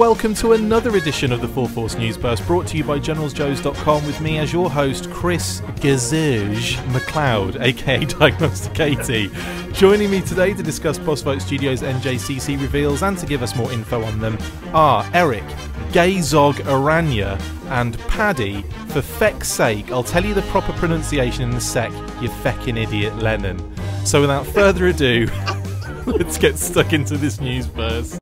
welcome to another edition of the Full Force News Burst, brought to you by GeneralsJoes.com, with me as your host, Chris Gazoge McLeod, aka Diagnostic 80. Joining me today to discuss Postvote Studios' Njcc reveals and to give us more info on them are Erik, Ga-Zog Araña, and Paddy. For feck's sake, I'll tell you the proper pronunciation in a sec, you feckin' idiot, Lennon. So without further ado, let's get stuck into this news burst.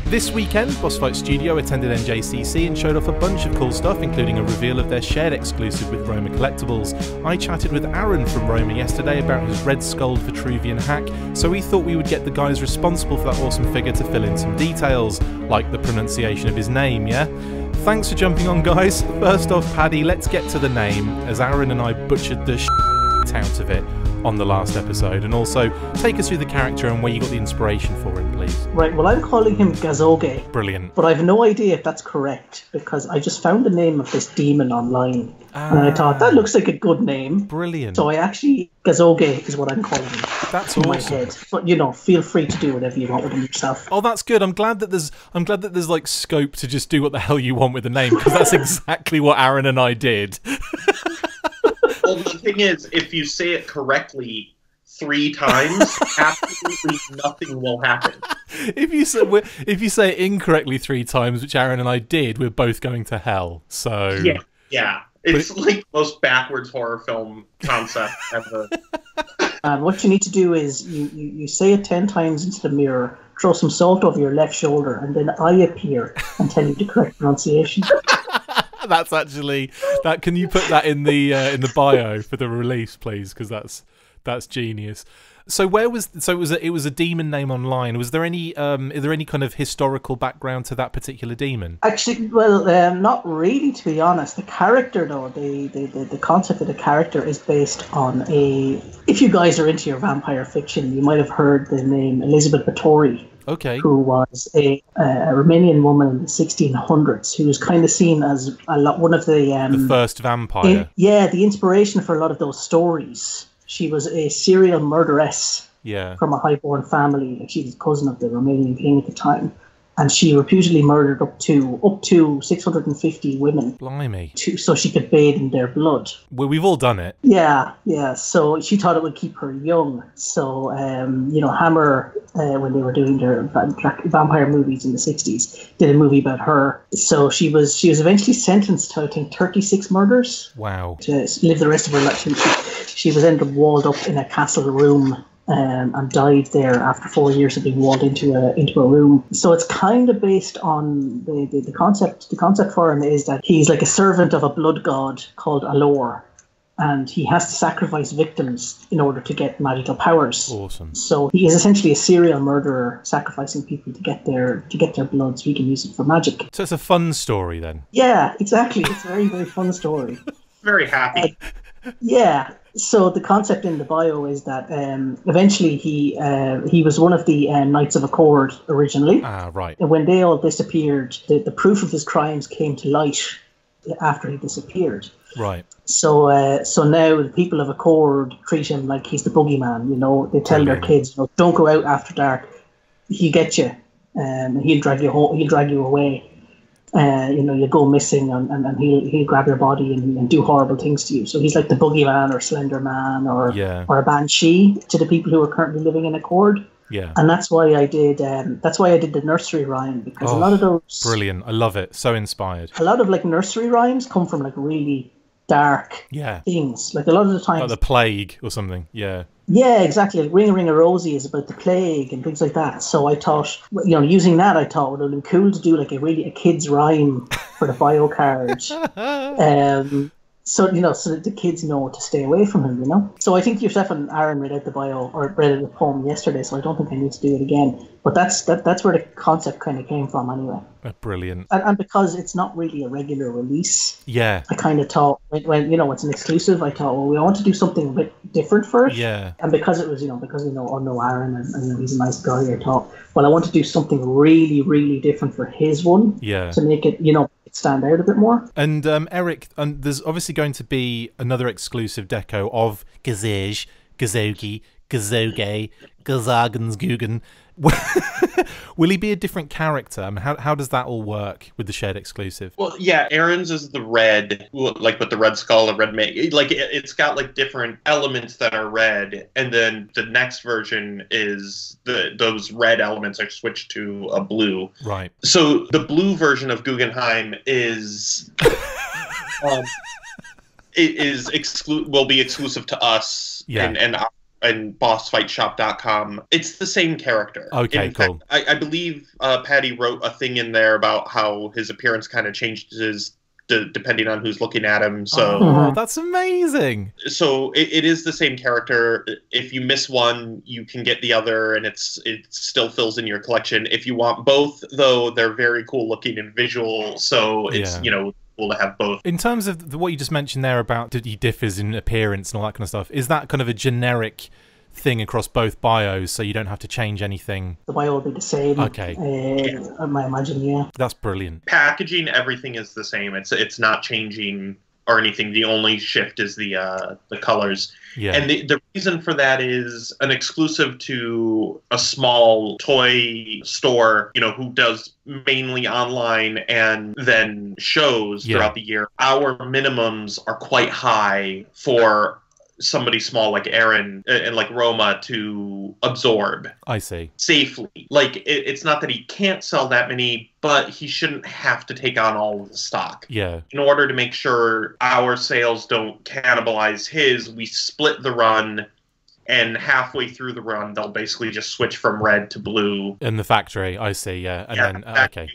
This weekend, Postvote Studio attended Njcc and showed off a bunch of cool stuff, including a reveal of their shared exclusive with ROMA Collectibles. I chatted with Aaron from ROMA yesterday about his Red Skull Vitruvian hack, so we thought we would get the guys responsible for that awesome figure to fill in some details, like the pronunciation of his name, yeah? Thanks for jumping on, guys. First off, Paddy, let's get to the name, as Aaron and I butchered the out of it on the last episode, and also take us through the character and where you got the inspiration for him, please. Right, well, I'm calling him Gazoge. Brilliant. But I've no idea if that's correct, because I just found the name of this demon online, and I thought, that looks like a good name. Brilliant. So I actually, Gazoge is what I'm calling him. That's in awesome. my head. But, you know, feel free to do whatever you want with him yourself. Oh, that's good. I'm glad that there's like scope to just do what the hell you want with the name, because that's exactly what Aaron and I did. Well, the thing is, if you say it correctly 3 times, absolutely nothing will happen. If you say it incorrectly 3 times, which Aaron and I did, we're both going to hell. So yeah. It's like the most backwards horror film concept ever. What you need to do is you say it 10 times into the mirror, throw some salt over your left shoulder, and then I appear and tell you the correct pronunciation. That's actually that. Can you put that in the bio for the release, please? Because that's genius. So it was a demon name online. Was there any is there any kind of historical background to that particular demon? Actually, well, not really, to be honest. The character, though, the concept of the character is based on a. If you guys are into your vampire fiction, you might have heard the name Elizabeth Báthory. Okay. Who was a Romanian woman in the 1600s, who was kind of seen as one of the first vampire. The inspiration for a lot of those stories. She was a serial murderess from a highborn family. She was a cousin of the Romanian king at the time. And she reputedly murdered up to 650 women. Blimey. So she could bathe in their blood. Well, we've all done it. Yeah. So she thought it would keep her young. So, Hammer, when they were doing their vampire movies in the 60s, did a movie about her. So she was eventually sentenced to, I think, 36 murders. Wow. To live the rest of her life. She was ended up walled up in a castle room. And died there after 4 years of being walled into a room. So it's kind of based on the concept. The concept for him is that he's like a servant of a blood god called Alor, and he has to sacrifice victims in order to get magical powers. Awesome. So he is essentially a serial murderer, sacrificing people to get their blood so he can use it for magic. So it's a fun story then. Yeah, exactly. It's a very, very fun story. Very happy. Yeah. So the concept in the bio is that eventually he was one of the Knights of Accord originally. Ah, right. And when they all disappeared, the proof of his crimes came to light after he disappeared. Right. So now the people of Accord treat him like he's the boogeyman. You know, they tell their kids, don't go out after dark. He'll get you, and he'll drag you home. He'll drag you away. You go missing, and he'll grab your body and do horrible things to you. So he's like the boogeyman or Slender Man or a banshee to the people who are currently living in Accord. Yeah, and that's why I did the nursery rhyme, because a lot of those brilliant. I love it. So inspired. A lot of like nursery rhymes come from like really dark things. Like a lot of the times, like the plague or something. Yeah, exactly. Like Ring a Rosie is about the plague and things like that. So I thought, using that, it would have been cool to do like a kid's rhyme for the bio card. So that the kids know to stay away from him, So I think yourself and Aaron read out the bio, or read out the poem yesterday, so I don't think I need to do it again. But that's where the concept kind of came from anyway. Brilliant. And because it's not really a regular release, I kind of thought, when it's an exclusive, I thought, well, we want to do something a bit different for it. Yeah. And because it was, because I know Aaron and he's a nice guy, I thought, well, I want to do something really, really different for his one. Yeah. To make it, stand out a bit more. And Erik, there's obviously going to be another exclusive deco of Gazoge, Gazoge, Ga-Zog, Ga-Zog, Will he be a different character? I mean, how does that all work with the shared exclusive? Well, yeah, Aaron's is the red, like with the red skull, the red like it's got like different elements that are red, and then the next version is those red elements are switched to a blue. Right. So the blue version of Guggenheim is will be exclusive to us. Yeah. And bossfightshop.com. It's the same character. Okay, cool. I believe Paddy wrote a thing in there about how his appearance kind of changes depending on who's looking at him. So that's amazing. So it is the same character. If you miss one, you can get the other, and it still fills in your collection. If you want both, though, they're very cool looking and visual. So it's cool to have both. In terms of what you just mentioned there about that he differs in appearance and all that kind of stuff, is that kind of a generic thing across both bios, so you don't have to change anything? The bio will be the same. Okay. I imagine, yeah. That's brilliant. Packaging, everything is the same. It's not changing or anything. The only shift is the colors. Yeah. And the reason for that is an exclusive to a small toy store, who does mainly online and then shows throughout the year. Our minimums are quite high for somebody small like Aaron and like ROMA to absorb. I see. Safely. Like, it's not that he can't sell that many, but he shouldn't have to take on all of the stock. Yeah. In order to make sure our sales don't cannibalize his, we split the run, and halfway through the run, they'll basically just switch from red to blue. In the factory, I see, yeah. And then, okay.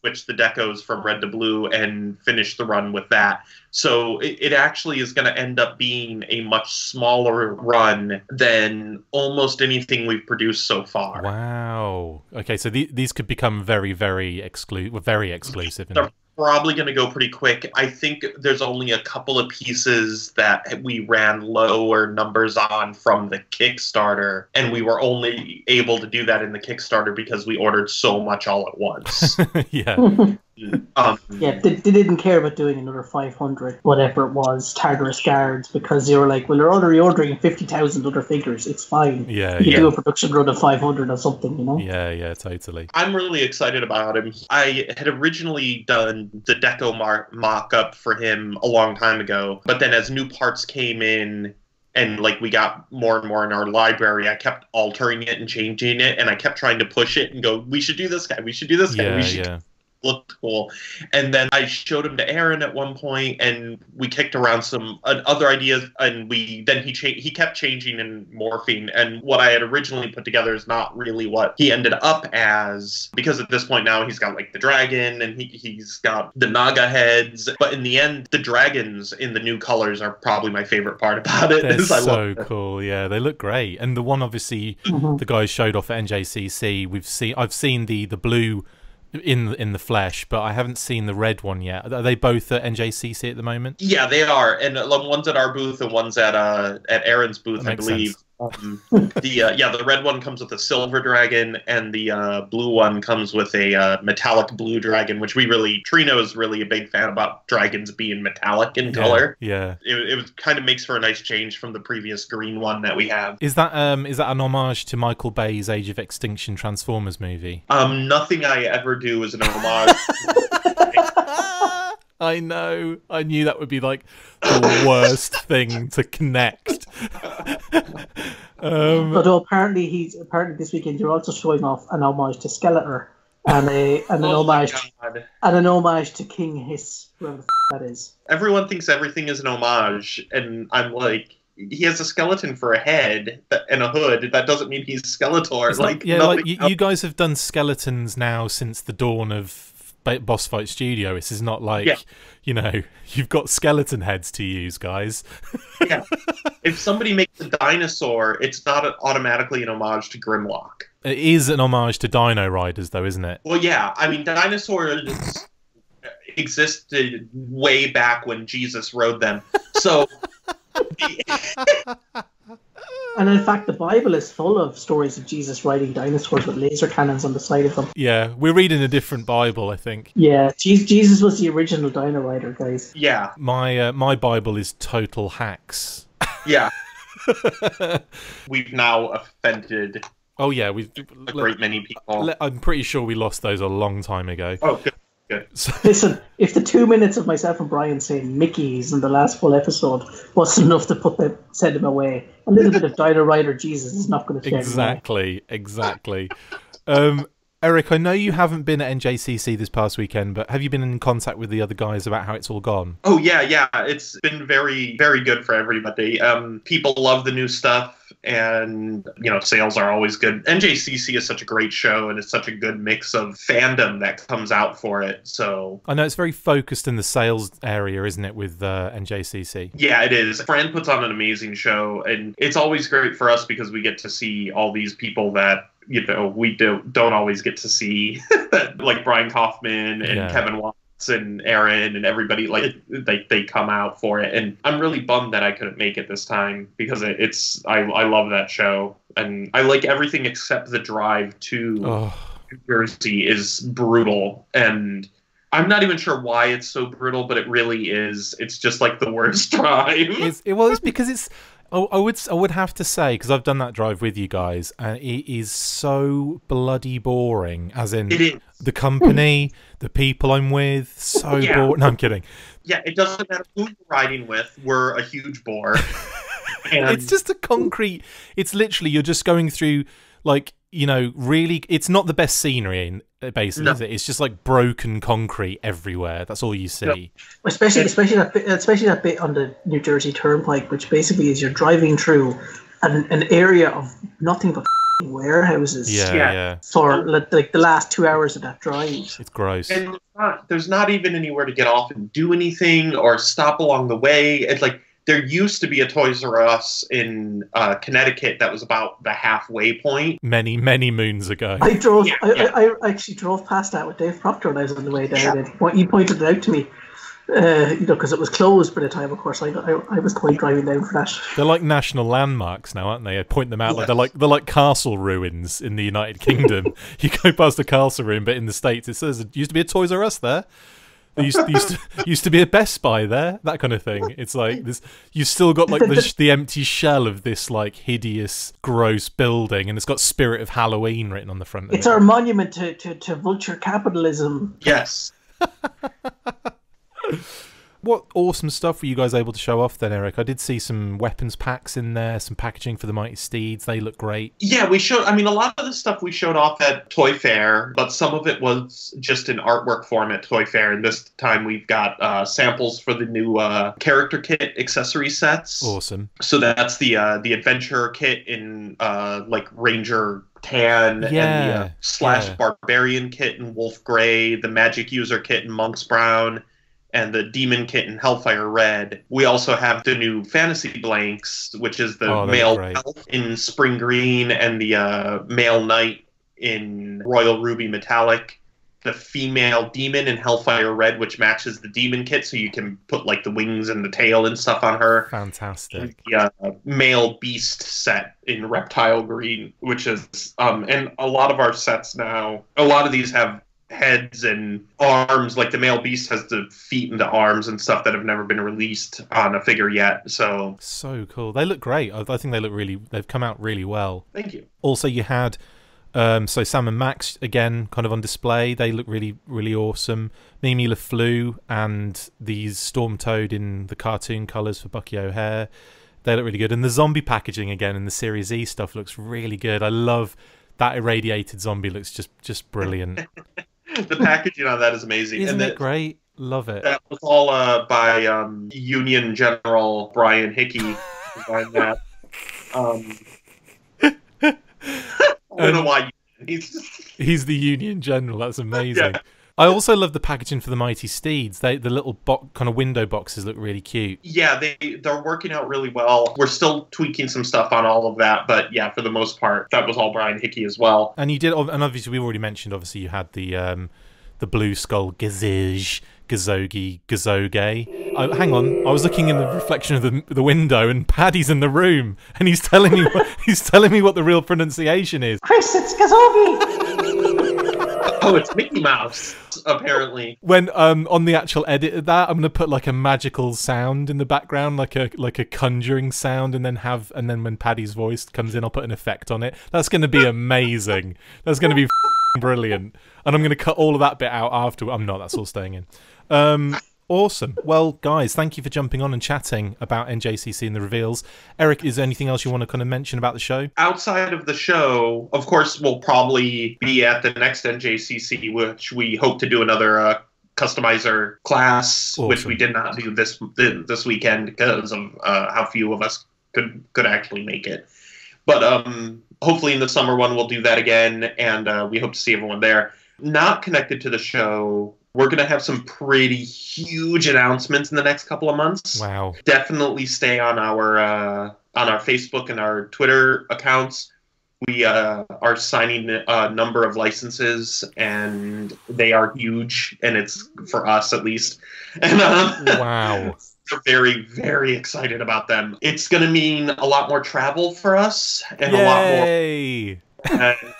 Switch the decos from red to blue and finish the run with that. So it actually is going to end up being a much smaller run than almost anything we've produced so far. Wow. Okay, so these could become very, very exclusive. They're probably going to go pretty quick. I think there's only a couple of pieces that we ran lower numbers on from the Kickstarter, and we were only able to do that in the Kickstarter because we ordered so much all at once. Yeah. They didn't care about doing another 500, whatever it was, Tartarus Guards, because they were like, well, they're already ordering 50,000 other figures. It's fine. Yeah, you can do a production run of 500 or something, Yeah, totally. I'm really excited about him. I had originally done the deco mock-up for him a long time ago, but then as new parts came in, and like we got more and more in our library, I kept altering it and changing it, and I kept trying to push it and go, we should do this guy, we should do this guy, we should looked cool. And then I showed him to Aaron at one point, and we kicked around some other ideas, and he kept changing and morphing, and what I had originally put together is not really what he ended up as, because at this point now he's got like the dragon, and he's got the Naga heads, but in the end the dragons in the new colors are probably my favorite part about it. They're so cool. Yeah, they look great. And the one obviously the guys showed off at NJCC, I've seen the blue in the flesh, but I haven't seen the red one yet. Are they both at NJCC at the moment? Yeah, they are, and one's at our booth and one's at Aaron's booth, I believe. The red one comes with a silver dragon, and the blue one comes with a metallic blue dragon, which Trino is really a big fan about dragons being metallic in color. Yeah, it kind of makes for a nice change from the previous green one that we have. Is that an homage to Michael Bay's Age of Extinction Transformers movie? Nothing I ever do is an homage. I know. I knew that would be like the worst thing to connect. Although apparently this weekend you're also showing off an homage to Skeletor and an homage to King Hiss, whoever the that is. Everyone thinks everything is an homage, and I'm like, he has a skeleton for a head and a hood. That doesn't mean he's Skeletor. You guys have done skeletons now since the dawn of Boss Fight Studio. This is not like, you've got skeleton heads to use, guys. Yeah. If somebody makes a dinosaur, it's not automatically an homage to Grimlock. It is an homage to Dino Riders, though, isn't it? Well, yeah. I mean, dinosaurs existed way back when Jesus rode them. So... And in fact, the Bible is full of stories of Jesus riding dinosaurs with laser cannons on the side of them. Yeah, we're reading a different Bible, I think. Yeah, Jesus was the original Dino Rider, guys. Yeah. My Bible is Total Hacks. Yeah. We've now offended Oh yeah, a great many people. I'm pretty sure we lost those a long time ago. Oh, good. Good. So, Listen, if the 2 minutes of myself and Brian saying Mickey's in the last full episode wasn't enough to send him away, a little bit of Dino Rider Jesus is not going to change. Exactly. Erik, I know you haven't been at NJCC this past weekend, but have you been in contact with the other guys about how it's all gone? Oh, yeah. It's been very, very good for everybody. People love the new stuff, and, sales are always good. NJCC is such a great show, and it's such a good mix of fandom that comes out for it. So I know it's very focused in the sales area, isn't it, with NJCC? Yeah, it is. Fran puts on an amazing show, and it's always great for us because we get to see all these people that we don't always get to see, like Brian Kaufman and Kevin Watts and Aaron and everybody. Like they come out for it, and I'm really bummed that I couldn't make it this time because I love that show, and I like everything except the drive to New Jersey is brutal, and I'm not even sure why it's so brutal, but it really is. It's just like the worst drive. It's because it's. I would have to say, because I've done that drive with you guys, and it is so bloody boring. As in, the company, the people I'm with, so boring. No, I'm kidding. Yeah, it doesn't matter who you're riding with. We're a huge bore. And it's just a concrete. It's literally you're just going through, like, really. It's not the best scenery in basin, is it? It's just like broken concrete everywhere. That's all you see. No. Especially that bit on the New Jersey Turnpike, which basically is you're driving through an area of nothing but warehouses. Yeah. For like the last 2 hours of that drive. It's gross. And there's not even anywhere to get off and do anything or stop along the way. It's like there used to be a Toys R Us in Connecticut that was about the halfway point. Many, many moons ago. I actually drove past that with Dave Proctor when I was on the way down. Yeah. He pointed it out to me, because it was closed by the time, of course, I was driving down for that. They're like national landmarks now, aren't they? I point them out like they're like castle ruins in the United Kingdom. You go past a castle ruin, but in the States it says it used to be a Toys R Us there. There used to be a Best Buy there, that kind of thing. It's like this. You've still got like the empty shell of this like hideous, gross building, and it's got Spirit of Halloween written on the front of it. It's our monument to vulture capitalism. Yes. What awesome stuff were you guys able to show off then, Erik? I did see some weapons packs in there, some packaging for the Mighty Steeds. They look great. Yeah, we showed. I mean, a lot of the stuff we showed off at Toy Fair, but some of it was just in artwork form at Toy Fair. And this time we've got samples for the new character kit accessory sets. Awesome. So that's the adventure kit in like Ranger Tan and the Slash Barbarian kit in Wolf Gray, the Magic User kit in Monk's Brown, and the Demon Kit in Hellfire Red. We also have the new Fantasy Blanks, which is the male elf in Spring Green, and the male knight in Royal Ruby Metallic. The female demon in Hellfire Red, which matches the Demon Kit, so you can put like the wings and the tail and stuff on her. Fantastic. And the male beast set in Reptile Green, which is and a lot of our sets now, a lot of these have heads and arms. Like the male beast has the feet and the arms and stuff that have never been released on a figure yet. So cool. They look great. I think they've come out really well. Thank you. Also, you had so Sam and Max again kind of on display. They look really, really awesome. Mimi LeFleur and these Storm Toad in the cartoon colours for Bucky O'Hare. They look really good. And the zombie packaging again in the Series E stuff looks really good. I love that irradiated zombie. Looks just brilliant. The packaging on that is amazing. Isn't it great? Love it. That was all by Union General Brian Hickey. Designed that. I don't know why. He's the Union General. That's amazing. Yeah. I also love the packaging for the Mighty Steeds. The little kind of window boxes look really cute. Yeah, they're working out really well. We're still tweaking some stuff on all of that, but yeah, for the most part, that was all Brian Hickey as well. And you did, and obviously we've already mentioned. Obviously, you had the Blue Skull Gazoge McLeod. Oh, hang on, I was looking in the reflection of the window, and Paddy's in the room, and he's telling me what the real pronunciation is. Chris, it's Gazoge. Oh, it's Mickey Mouse, apparently. When on the actual edit of that, I'm gonna put like a magical sound in the background, like a conjuring sound, and then when Paddy's voice comes in, I'll put an effect on it. That's gonna be amazing. That's gonna be brilliant. And I'm gonna cut all of that bit out after. I'm not. That's all staying in. Awesome. Well, guys, thank you for jumping on and chatting about NJCC and the reveals. Eric, is there anything else you want to kind of mention about the show? Outside of the show, of course, we'll probably be at the next NJCC, which we hope to do another customizer class, awesome. Which we did not do this weekend because of how few of us could actually make it. But hopefully in the summer one, we'll do that again, and we hope to see everyone there. Not connected to the show, we're going to have some pretty huge announcements in the next couple of months. Wow. Definitely stay on our Facebook and our Twitter accounts. We are signing a number of licenses, and they are huge, and it's for us at least. And, wow. We're very, very excited about them. It's going to mean a lot more travel for us, and Yay! a lot more...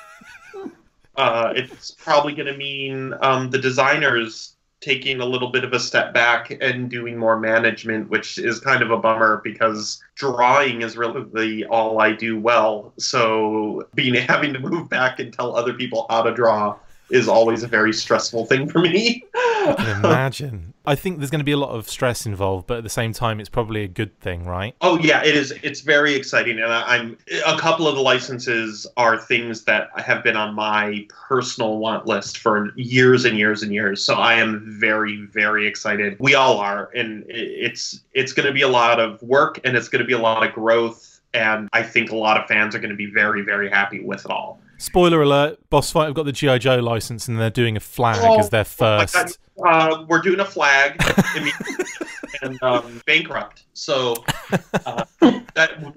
it's probably going to mean the designers taking a little bit of a step back and doing more management, which is kind of a bummer because drawing is really all I do well. So having to move back and tell other people how to draw is always a very stressful thing for me. I can imagine. I think there's going to be a lot of stress involved, but at the same time, it's probably a good thing, right? Oh yeah, it is. It's very exciting, and a couple of the licenses are things that have been on my personal want list for years and years and years. So I am very, very excited. We all are, and it's going to be a lot of work, and it's going to be a lot of growth, and I think a lot of fans are going to be very, very happy with it all. Spoiler alert, Boss Fight have got the G.I. Joe license and they're doing a flag as their first. We're doing a flag and bankrupt. So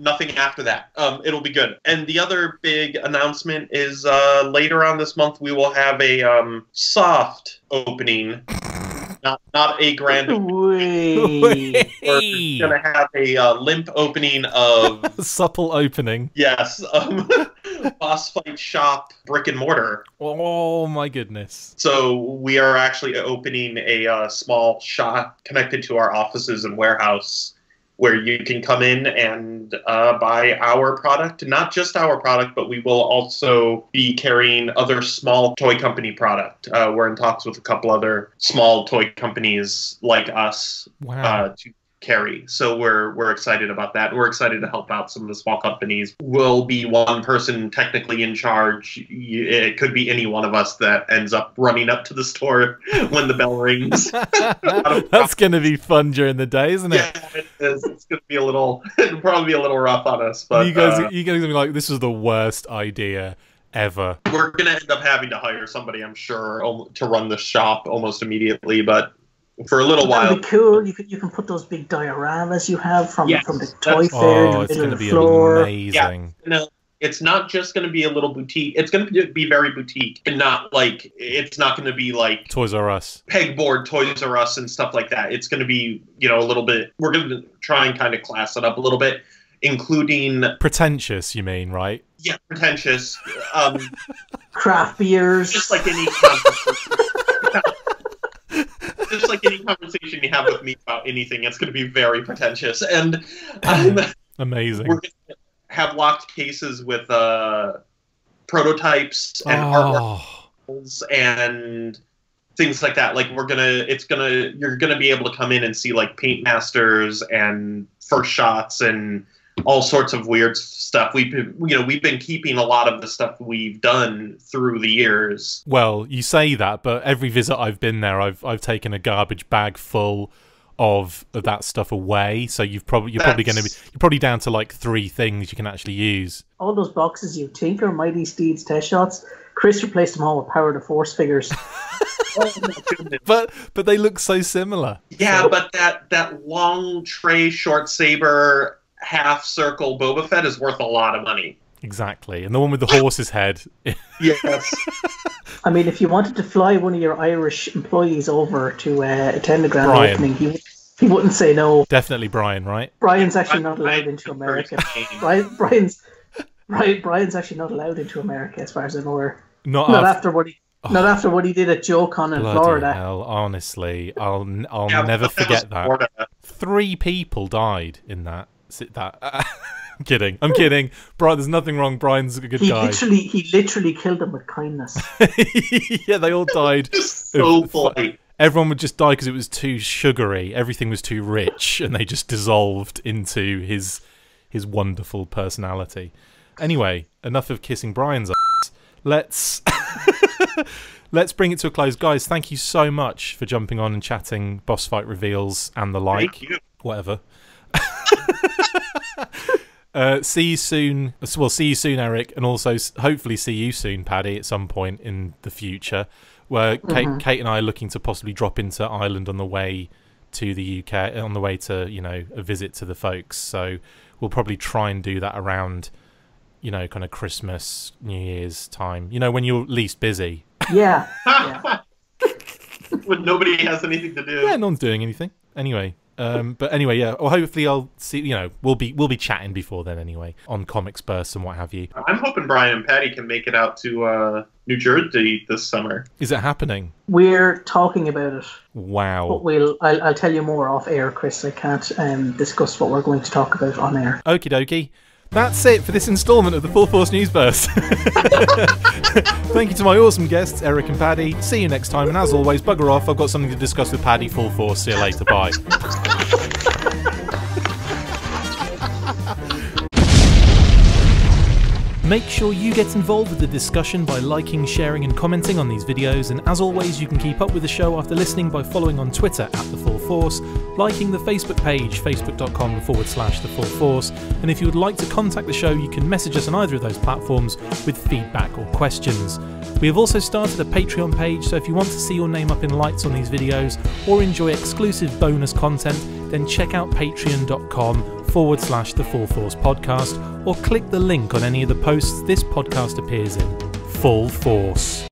nothing after that. It'll be good. And the other big announcement is later on this month we will have a soft opening. Not a grand opening. We're going to have a limp opening of... supple opening. Yes. Boss Fight Shop brick and mortar. Oh my goodness. So we are actually opening a small shop connected to our offices and warehouse where you can come in and buy our product. Not just our product, but we will also be carrying other small toy company product. We're in talks with a couple other small toy companies like us to carry. So we're excited about that. We're excited to help out some of the small companies. We'll be one person technically in charge. It could be any one of us that ends up running up to the store when the bell rings. That's going to be fun during the day, isn't it? Yeah, it is. It's going to be it'll probably be a little rough on us. But you guys are going to be like, this is the worst idea ever. We're going to end up having to hire somebody, I'm sure, to run the shop almost immediately, but for a little while. That'd be cool. You can put those big dioramas you have from the toy fair. Oh, it's going to be amazing. Yeah. No, it's not just going to be a little boutique. It's going to be very boutique, and not like it's not going to be like Toys R Us, pegboard Toys R Us and stuff like that. It's going to be a little bit. We're going to try and kind of class it up a little bit, including pretentious. You mean, right? Yeah, pretentious. Craft beers, just like any. Just like any conversation you have with me about anything, it's going to be very pretentious. And amazing. We're going to have locked cases with prototypes and artwork and things like that. Like you're going to be able to come in and see like paint masters and first shots and all sorts of weird stuff. We've been keeping a lot of the stuff we've done through the years. Well, you say that, but every visit I've been there, I've taken a garbage bag full of that stuff away. So you're probably down to like 3 things you can actually use. All those boxes you think are Mighty Steed's test shots, Chris replaced them all with Power of the Force figures. Oh my goodness. But they look so similar. Yeah, but that long tray short saber half circle Boba Fett is worth a lot of money. Exactly. And the one with the horse's head. Yes. I mean, if you wanted to fly one of your Irish employees over to attend the grand opening, he wouldn't say no. Definitely Brian, right? Brian's actually not allowed into America. Brian's actually not allowed into America, as far as I'm aware. Not after what Not after what he did at JoeCon in Bloody Florida. hell, honestly, I'll never forget that. 3 people died in that. I'm kidding. Brian, there's nothing wrong. Brian's a good guy. He literally killed them with kindness. Yeah, they all died. So funny. Everyone would just die because it was too sugary. Everything was too rich, and they just dissolved into his wonderful personality. Anyway, enough of kissing Brian's ass. Let's bring it to a close, guys. Thank you so much for jumping on and chatting boss fight reveals and the like. Thank you. Whatever. See you soon. Well, see you soon, Erik, and also hopefully see you soon, Paddy, at some point in the future. Where Kate and I are looking to possibly drop into Ireland on the way to the UK, on the way to a visit to the folks. So we'll probably try and do that around kind of Christmas, New Year's time. When you're least busy. Yeah. When nobody has anything to do. Yeah, no one's doing anything. Anyway. But anyway, yeah. Well, hopefully I'll see. We'll be chatting before then anyway on Comics Burst and what have you. I'm hoping Brian and Paddy can make it out to New Jersey this summer. Is it happening? We're talking about it. Wow. But I'll tell you more off air, Chris. I can't discuss what we're going to talk about on air. Okie dokie. That's it for this instalment of the Full Force News Burst. Thank you to my awesome guests, Erik and Paddy. See you next time, and as always, bugger off. I've got something to discuss with Paddy. Full force. See you later. Bye. Make sure you get involved with the discussion by liking, sharing and commenting on these videos, and as always you can keep up with the show after listening by following on Twitter @TheFullForce, liking the Facebook page facebook.com/TheFullForce, and if you would like to contact the show you can message us on either of those platforms with feedback or questions. We have also started a Patreon page, so if you want to see your name up in lights on these videos or enjoy exclusive bonus content, then check out patreon.com/TheFullForce podcast or click the link on any of the posts this podcast appears in. Full Force.